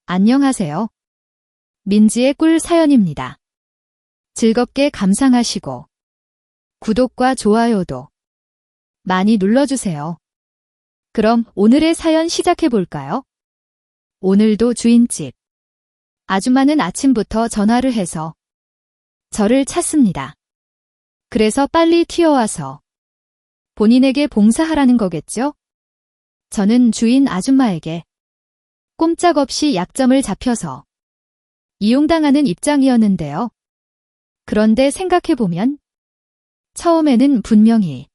안녕하세요. 민지의 꿀 사연입니다. 즐겁게 감상하시고 구독과 좋아요도 많이 눌러주세요. 그럼 오늘의 사연 시작해볼까요? 오늘도 주인집 아줌마는 아침부터 전화를 해서 저를 찾습니다. 그래서 빨리 튀어와서 본인에게 봉사하라는 거겠죠? 저는 주인 아줌마에게 꼼짝없이 약점을 잡혀서 이용당하는 입장이었는데요. 그런데 생각해보면 처음에는 분명히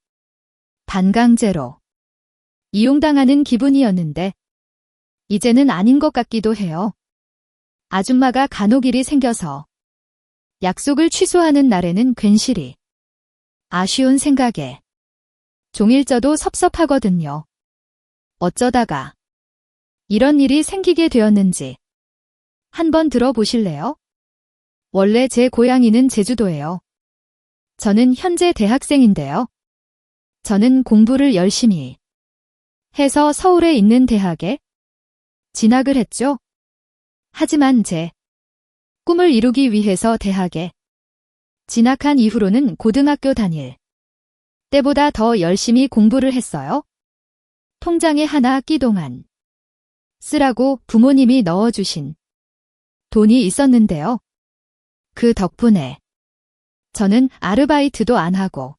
반강제로 이용당하는 기분이었는데 이제는 아닌 것 같기도 해요. 아줌마가 간혹 일이 생겨서 약속을 취소하는 날에는 괜시리 아쉬운 생각에 종일져도 섭섭하거든요. 어쩌다가 이런 일이 생기게 되었는지 한번 들어보실래요? 원래 제 고향이는 제주도예요. 저는 현재 대학생인데요. 저는 공부를 열심히 해서 서울에 있는 대학에 진학을 했죠. 하지만 제 꿈을 이루기 위해서 대학에 진학한 이후로는 고등학교 다닐 때보다 더 열심히 공부를 했어요. 통장에 하나 끼 동안 쓰라고 부모님이 넣어주신 돈이 있었는데요. 그 덕분에 저는 아르바이트도 안 하고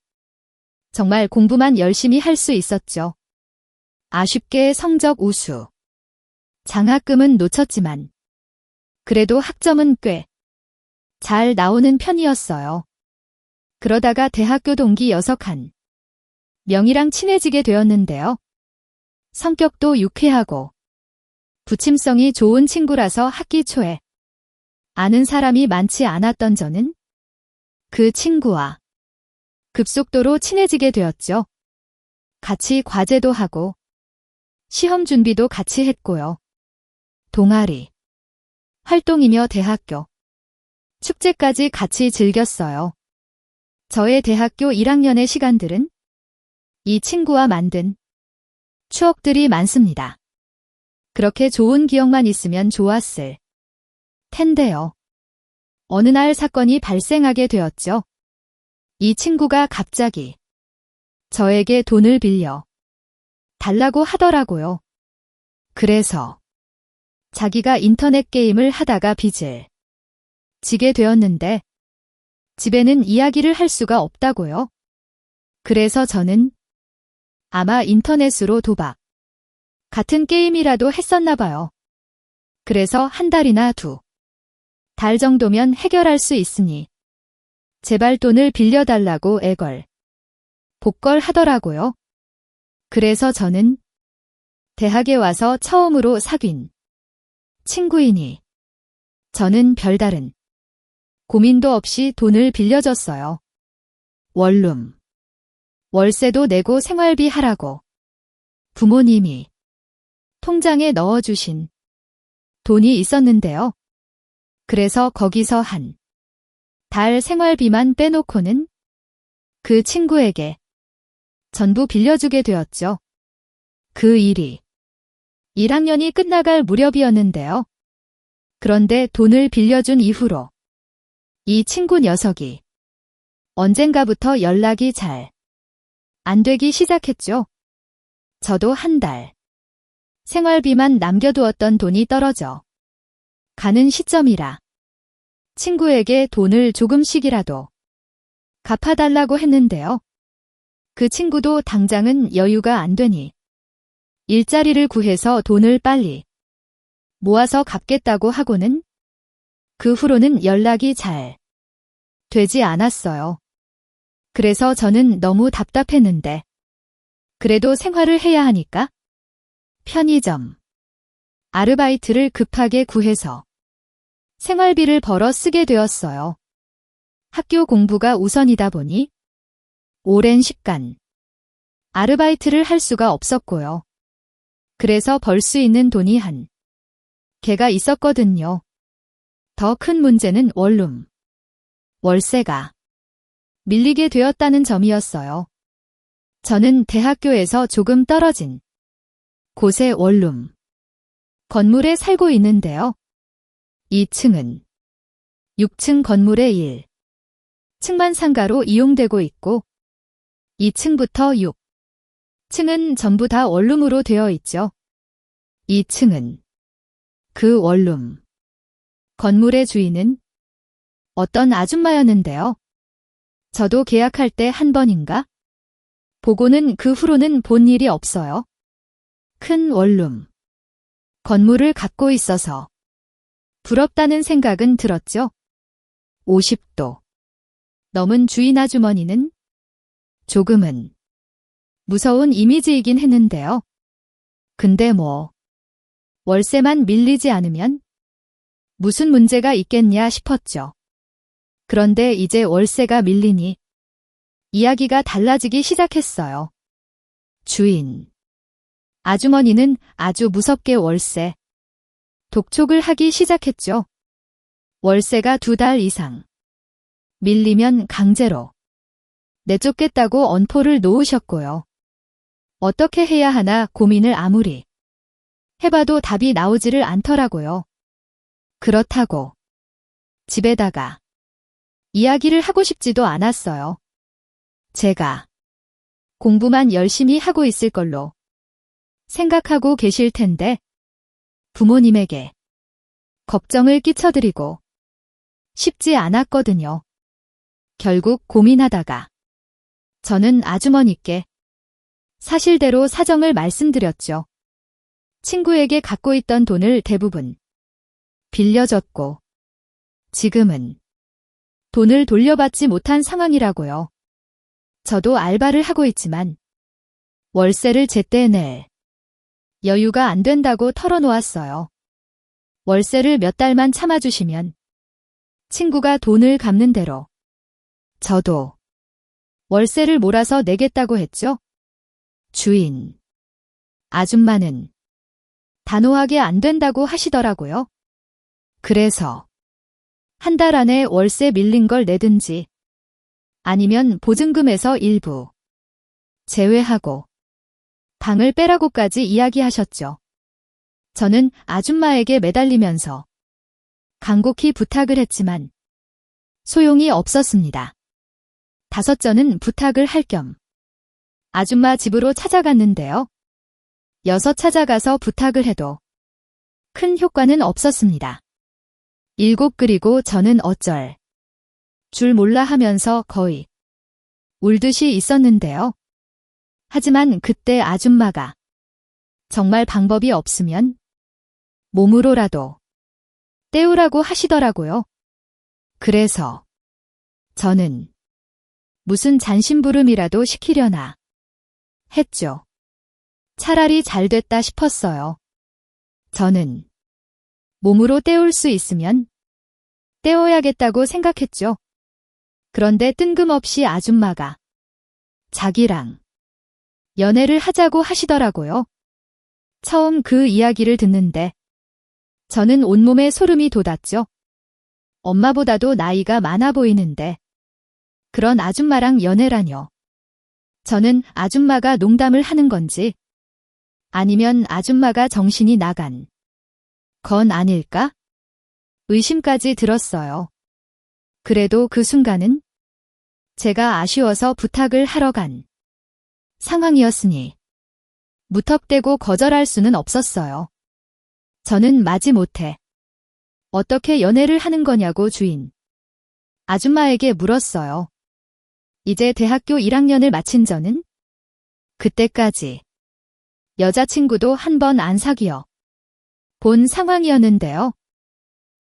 정말 공부만 열심히 할 수 있었죠. 아쉽게 성적 우수. 장학금은 놓쳤지만 그래도 학점은 꽤 잘 나오는 편이었어요. 그러다가 대학교 동기 녀석한 명이랑 친해지게 되었는데요. 성격도 유쾌하고 부침성이 좋은 친구라서 학기 초에 아는 사람이 많지 않았던 저는 그 친구와 급속도로 친해지게 되었죠. 같이 과제도 하고 시험 준비도 같이 했고요. 동아리 활동이며 대학교 축제까지 같이 즐겼어요. 저의 대학교 1학년의 시간들은 이 친구와 만든 추억들이 많습니다. 그렇게 좋은 기억만 있으면 좋았을 텐데요. 어느 날 사건이 발생하게 되었죠. 이 친구가 갑자기 저에게 돈을 빌려 달라고 하더라고요. 그래서 자기가 인터넷 게임을 하다가 빚을 지게 되었는데 집에는 이야기를 할 수가 없다고요. 그래서 저는 아마 인터넷으로 도박 같은 게임이라도 했었나 봐요. 그래서 한 달이나 2달 정도면 해결할 수 있으니 제발 돈을 빌려달라고 애걸 복걸 하더라고요. 그래서 저는 대학에 와서 처음으로 사귄 친구이니 저는 별다른 고민도 없이 돈을 빌려줬어요. 원룸, 월세도 내고 생활비 하라고 부모님이 통장에 넣어주신 돈이 있었는데요. 그래서 거기서 한 달 생활비만 빼놓고는 그 친구에게 전부 빌려주게 되었죠. 그 일이 1학년이 끝나갈 무렵이었는데요. 그런데 돈을 빌려준 이후로 이 친구 녀석이 언젠가부터 연락이 잘 안 되기 시작했죠. 저도 한 달 생활비만 남겨두었던 돈이 떨어져 가는 시점이라 친구에게 돈을 조금씩이라도 갚아달라고 했는데요. 그 친구도 당장은 여유가 안 되니 일자리를 구해서 돈을 빨리 모아서 갚겠다고 하고는 그 후로는 연락이 잘 되지 않았어요. 그래서 저는 너무 답답했는데 그래도 생활을 해야 하니까 편의점 아르바이트를 급하게 구해서 생활비를 벌어 쓰게 되었어요. 학교 공부가 우선이다 보니 오랜 시간 아르바이트를 할 수가 없었고요. 그래서 벌 수 있는 돈이 한 개가 있었거든요. 더 큰 문제는 원룸, 월세가 밀리게 되었다는 점이었어요. 저는 대학교에서 조금 떨어진 곳의 원룸 건물에 살고 있는데요. 2층은 6층 건물의 1층만 상가로 이용되고 있고 2층부터 6층은 전부 다 원룸으로 되어 있죠. 2층은 그 원룸. 건물의 주인은 어떤 아줌마였는데요. 저도 계약할 때 한 번인가? 보고는 그 후로는 본 일이 없어요. 큰 원룸. 건물을 갖고 있어서 부럽다는 생각은 들었죠. 50도 넘은 주인 아주머니는 조금은 무서운 이미지이긴 했는데요. 근데 월세만 밀리지 않으면 무슨 문제가 있겠냐 싶었죠. 그런데 이제 월세가 밀리니 이야기가 달라지기 시작했어요. 주인 아주머니는 아주 무섭게 월세 독촉을 하기 시작했죠. 월세가 2달 이상 밀리면 강제로 내쫓겠다고 언포를 놓으셨고요. 어떻게 해야 하나 고민을 아무리 해봐도 답이 나오지를 않더라고요. 그렇다고 집에다가 이야기를 하고 싶지도 않았어요. 제가 공부만 열심히 하고 있을 걸로 생각하고 계실 텐데 부모님에게 걱정을 끼쳐드리고 싶지 않았거든요. 결국 고민하다가 저는 아주머니께 사실대로 사정을 말씀드렸죠. 친구에게 갖고 있던 돈을 대부분 빌려줬고 지금은 돈을 돌려받지 못한 상황이라고요. 저도 알바를 하고 있지만 월세를 제때 낼 여유가 안 된다고 털어놓았어요. 월세를 몇 달만 참아주시면 친구가 돈을 갚는 대로 저도 월세를 몰아서 내겠다고 했죠. 주인 아줌마는 단호하게 안 된다고 하시더라고요. 그래서 한 달 안에 월세 밀린 걸 내든지 아니면 보증금에서 일부 제외하고 방을 빼라고까지 이야기하셨죠. 저는 아줌마에게 매달리면서 간곡히 부탁을 했지만 소용이 없었습니다. 5전은 부탁을 할 겸 아줌마 집으로 찾아갔는데요. 6 찾아가서 부탁을 해도 큰 효과는 없었습니다. 7 그리고 저는 어쩔 줄 몰라 하면서 거의 울듯이 있었는데요. 하지만 그때 아줌마가 정말 방법이 없으면 몸으로라도 때우라고 하시더라고요. 그래서 저는 무슨 잔심부름이라도 시키려나 했죠. 차라리 잘 됐다 싶었어요. 저는 몸으로 때울 수 있으면 때워야겠다고 생각했죠. 그런데 뜬금없이 아줌마가 자기랑 연애를 하자고 하시더라고요. 처음 그 이야기를 듣는데 저는 온몸에 소름이 돋았죠. 엄마보다도 나이가 많아 보이는데 그런 아줌마랑 연애라뇨. 저는 아줌마가 농담을 하는 건지 아니면 아줌마가 정신이 나간 건 아닐까? 의심까지 들었어요. 그래도 그 순간은 제가 아쉬워서 부탁을 하러 간 상황이었으니 무턱대고 거절할 수는 없었어요. 저는 마지못해 어떻게 연애를 하는 거냐고 주인 아줌마에게 물었어요. 이제 대학교 1학년을 마친 저는 그때까지 여자친구도 한 번 안 사귀어 본 상황이었는데요.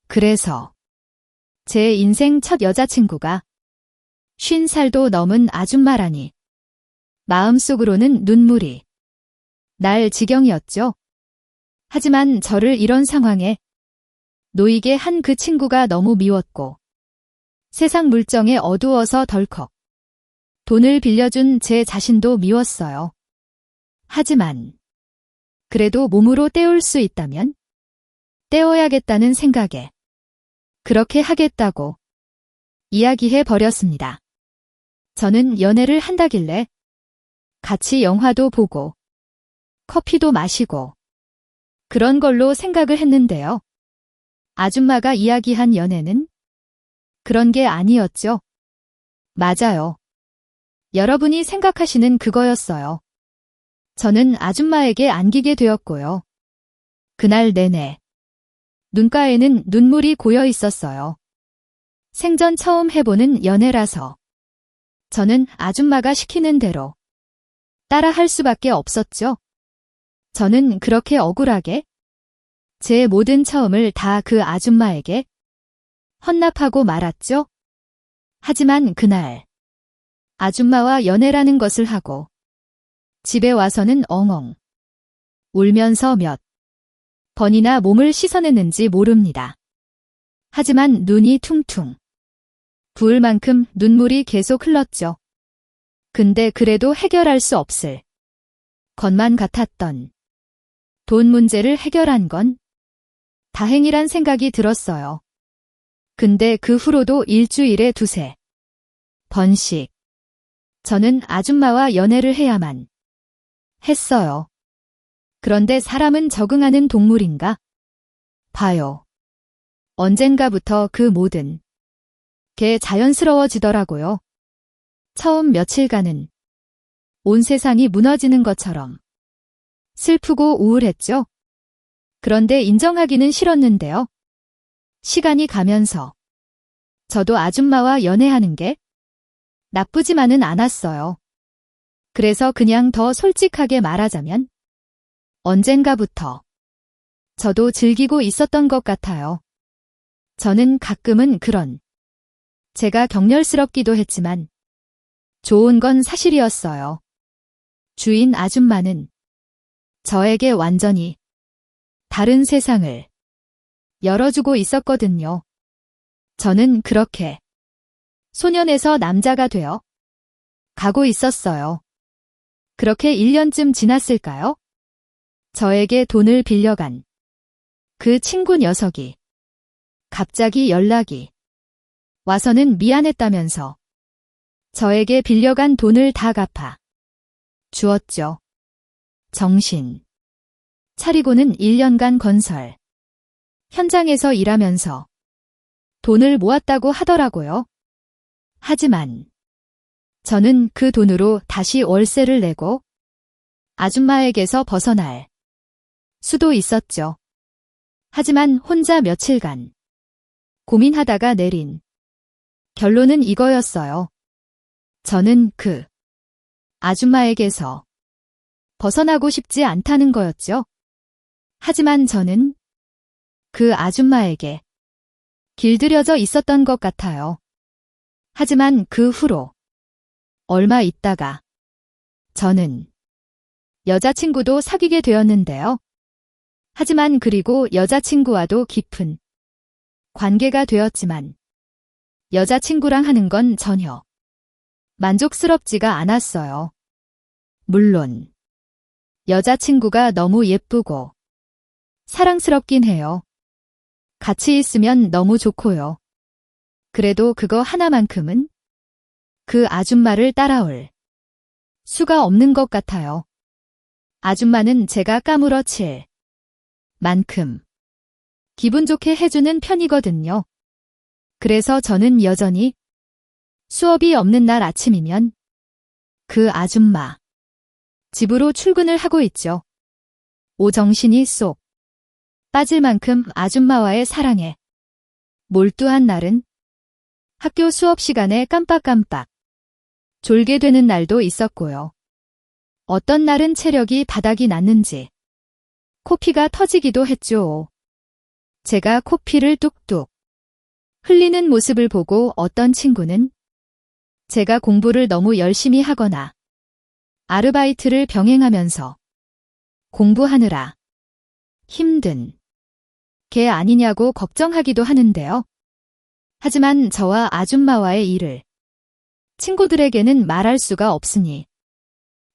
그래서 제 인생 첫 여자친구가 50살도 넘은 아줌마라니 마음속으로는 눈물이 날 지경이었죠. 하지만 저를 이런 상황에 놓이게 한 그 친구가 너무 미웠고 세상 물정에 어두워서 덜컥 돈을 빌려준 제 자신도 미웠어요. 하지만 그래도 몸으로 때울 수 있다면 때워야겠다는 생각에 그렇게 하겠다고 이야기해 버렸습니다. 저는 연애를 한다길래 같이 영화도 보고 커피도 마시고 그런 걸로 생각을 했는데요. 아줌마가 이야기한 연애는 그런 게 아니었죠. 맞아요. 여러분이 생각하시는 그거였어요. 저는 아줌마에게 안기게 되었고요. 그날 내내 눈가에는 눈물이 고여 있었어요. 생전 처음 해보는 연애라서 저는 아줌마가 시키는 대로 따라 할 수밖에 없었죠. 저는 그렇게 억울하게 제 모든 처음을 다 그 아줌마에게 헌납하고 말았죠. 하지만 그날 아줌마와 연애라는 것을 하고 집에 와서는 엉엉 울면서 몇 번이나 몸을 씻어냈는지 모릅니다. 하지만 눈이 퉁퉁 부을 만큼 눈물이 계속 흘렀죠. 근데 그래도 해결할 수 없을 것만 같았던 돈 문제를 해결한 건 다행이란 생각이 들었어요. 근데 그 후로도 일주일에 두세 번씩 저는 아줌마와 연애를 해야만 했어요. 그런데 사람은 적응하는 동물인가? 봐요. 언젠가부터 그 모든 게 자연스러워지더라고요. 처음 며칠간은 온 세상이 무너지는 것처럼 슬프고 우울했죠. 그런데 인정하기는 싫었는데요. 시간이 가면서 저도 아줌마와 연애하는 게 나쁘지만은 않았어요. 그래서 그냥 더 솔직하게 말하자면 언젠가부터 저도 즐기고 있었던 것 같아요. 저는 가끔은 그런 제가 격렬스럽기도 했지만 좋은 건 사실이었어요. 주인 아줌마는 저에게 완전히 다른 세상을 열어주고 있었거든요. 저는 그렇게 소년에서 남자가 되어 가고 있었어요. 그렇게 1년쯤 지났을까요? 저에게 돈을 빌려간 그 친구 녀석이 갑자기 연락이 와서는 미안했다면서 저에게 빌려간 돈을 다 갚아 주었죠. 정신 차리고는 1년간 건설 현장에서 일하면서 돈을 모았다고 하더라고요. 하지만 저는 그 돈으로 다시 월세를 내고 아줌마에게서 벗어날 수도 있었죠. 하지만 혼자 며칠간 고민하다가 내린 결론은 이거였어요. 저는 그 아줌마에게서 벗어나고 싶지 않다는 거였죠. 하지만 저는 그 아줌마에게 길들여져 있었던 것 같아요. 하지만 그 후로 얼마 있다가 저는 여자친구도 사귀게 되었는데요. 하지만 그리고 여자친구와도 깊은 관계가 되었지만 여자친구랑 하는 건 전혀 만족스럽지가 않았어요. 물론 여자친구가 너무 예쁘고 사랑스럽긴 해요. 같이 있으면 너무 좋고요. 그래도 그거 하나만큼은 그 아줌마를 따라올 수가 없는 것 같아요. 아줌마는 제가 까무러칠 만큼 기분 좋게 해주는 편이거든요. 그래서 저는 여전히 수업이 없는 날 아침이면 그 아줌마 집으로 출근을 하고 있죠. 오정신이 쏙 빠질 만큼 아줌마와의 사랑에 몰두한 날은 학교 수업 시간에 깜빡깜빡 졸게 되는 날도 있었고요. 어떤 날은 체력이 바닥이 났는지 코피가 터지기도 했죠. 제가 코피를 뚝뚝 흘리는 모습을 보고 어떤 친구는 제가 공부를 너무 열심히 하거나 아르바이트를 병행하면서 공부하느라 힘든 게 아니냐고 걱정하기도 하는데요. 하지만 저와 아줌마와의 일을 친구들에게는 말할 수가 없으니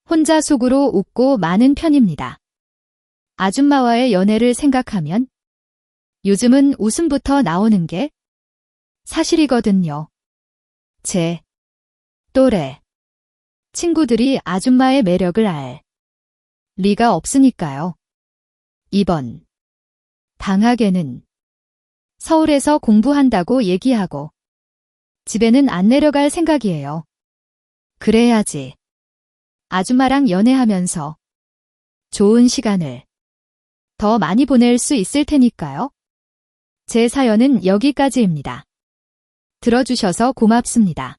혼자 속으로 웃고 마는 편입니다. 아줌마와의 연애를 생각하면 요즘은 웃음부터 나오는 게 사실이거든요. 제 또래 친구들이 아줌마의 매력을 알 리가 없으니까요. 이번 방학에는 서울에서 공부한다고 얘기하고 집에는 안 내려갈 생각이에요. 그래야지. 아줌마랑 연애하면서 좋은 시간을 더 많이 보낼 수 있을 테니까요. 제 사연은 여기까지입니다. 들어주셔서 고맙습니다.